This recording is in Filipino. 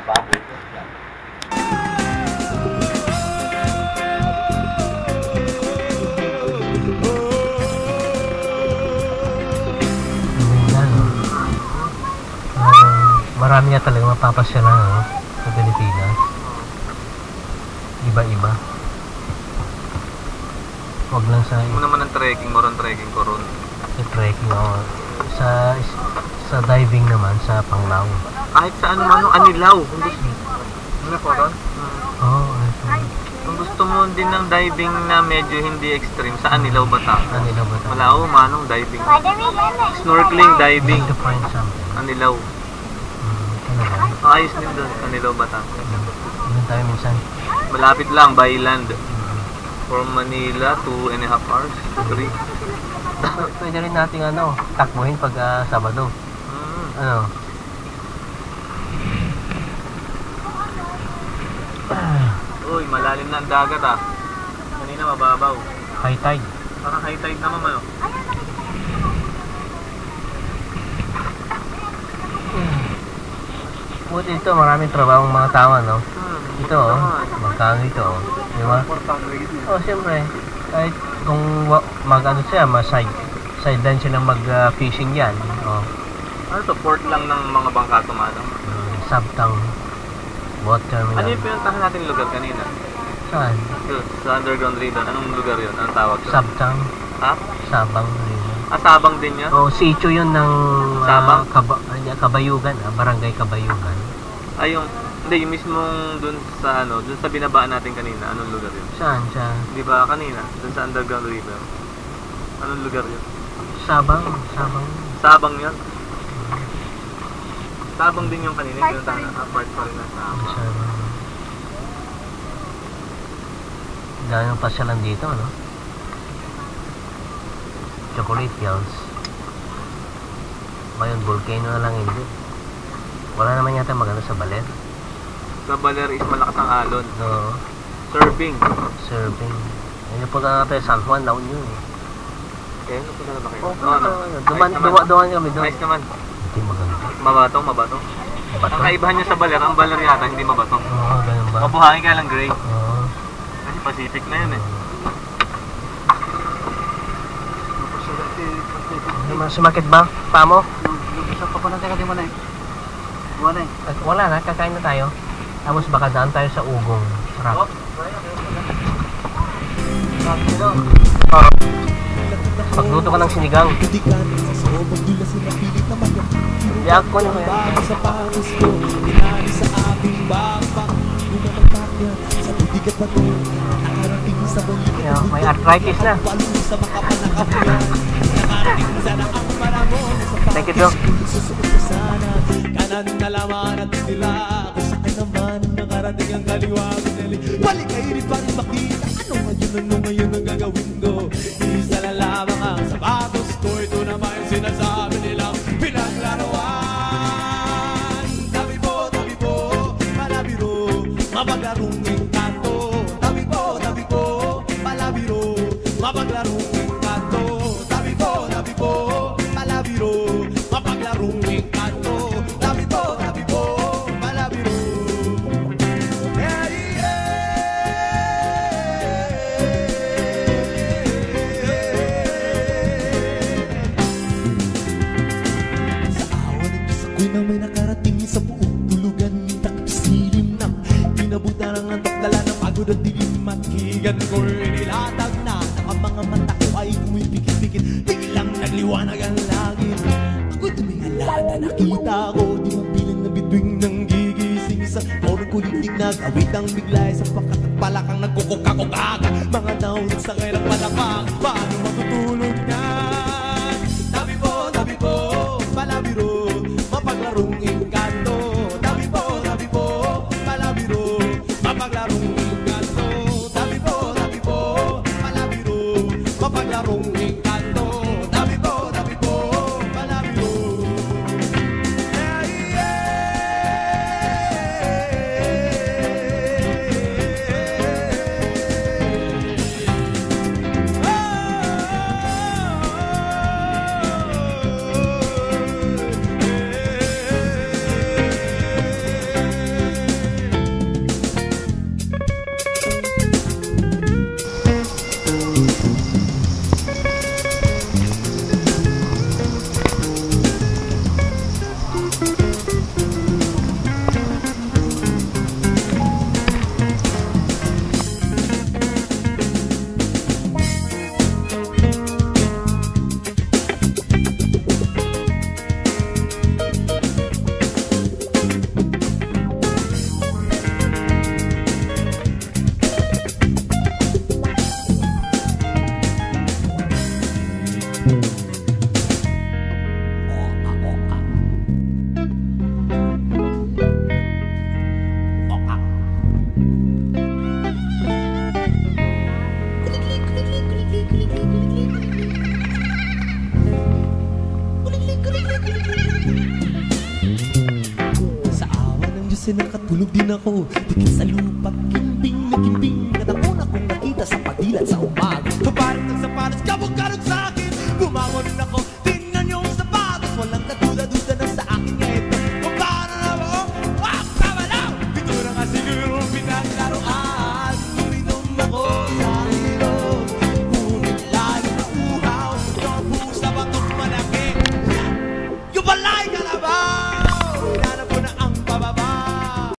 baboy ko. Yan. Marami nga talaga mapapasyalan sa Pilipinas. Iba-iba. Huwag lang sa... Mo naman ang trekking, moron trekking ko ron. Sa trekking, sa diving naman, sa Panglao. Kahit sa ano, Anilaw. Ano po ron? Oo, Kung gusto mo din ng diving na medyo hindi extreme, sa Anilaw Batangas. Anilaw Batangas. Malao, manong diving. Snorkeling diving. To find something. Anilaw. Ayos din doon, Anilaw Batangas. Doon tayo minsan. Malapit lang, by land. From Manila, 2.5 hours, 3. Pwede rin natin takbuhin pag Sabado. Ano? Uy, malalim na ang dagat Kanina mababaw. High tide. Parang high tide naman Buti ito, maraming trabaho ng mga tao, no? Ito, magkano ito, di ba? Siyempre, kahit kung mag-ano siya, sideline sila mag-fishing yan. Ano to, port lang ng mga bangka tumadang? Sabtang boat terminal. Ano yung pinuntahan natin lugar kanina? Saan? Sa underground river. Anong lugar yun? Anong tawag doon? Sabtang. Ha? Sabang river. Sabang din yun? Sitio yun ng Sabang? Kabayugan, barangay Kabayugan. Hindi, yung mismong dun sa dun sa binabaan natin kanina, anong lugar yun? Saan? Di ba kanina, dun sa underground river? Anong lugar yun? Sabang. Sabang yun? Sabang din yung kanina, yung apart pa rin na Sabang. Dahil yung pasyalan dito, no? Chocolate Hills. Ngayon, volcano na lang hindi. Wala naman yata maganda sa Baler. Sa Baler is malakas ang alon. Oo. Surfing. Ayun po na natin San Juan, La Union. Kaya ano po na ba kayo? Dumaan kami doon. Nice naman. Hindi maganda. Mabato. Mabato? Ang kaibahan niya sa Baler, ang Baler yata hindi mabato. Oo, ganun ba? Mabuhangin kaya lang gray. Oo. Kasi Pacific na yun Sumakit ba? Pamo? Sa papanatay ka di mo na Wala na, kakain na tayo. Tapos baka daan tayo sa Ugong Rock. Pagluto ka ng sinigang. Diyak ko na yan. May arthritis na. Thank you, Doc. Kanan na laman at tila ako sa akin naman nakarating ang kaliwag nili. Balik kayo rin pa rin makita ano ngayon ang gagawin ko. Isa na lamang ang sapatos ko. Ito naman yung sinasabi nilang pinaglaruan. Tabi po, malabiro, mapaglarong engkanto. Tabi po, malabiro, mapaglarong engkanto. Tabi po, malabiro, mapaglarong engkanto. Tabi po, malabiro. Sa awa ng Diyos ako'y na may nakarating sa buong tulugan. Takip silim na kinabutan ng antok, dala ng pagod at dilim at higan ko'y nilatag na. Ang mga mata ko ay kumipikit-pikit, biglang nagliwanag ang langit. Ako'y tumingalad na nakita ko, di mapilan na bituing ng gigising. Sa orong kulitig nag-awit ang biglay, sa pakat at palakang nagkukukakukaka. Mga daon sa kailang palakpak, paano matutulog yan? Tabi po, malabiro, mapaglarong engkanto. Tabi po, malabiro, mapaglarong engkanto. Tabi po, malabiro, mapaglarong engkanto. Tabi po, malabiro. Minsan nakatulog din ako, dikit sa lupa't kimbing na kimbing. At ang una kong nakita sa padilat sa umaga, parang nagsapalas kabog-karog sa akin. Bumangon ako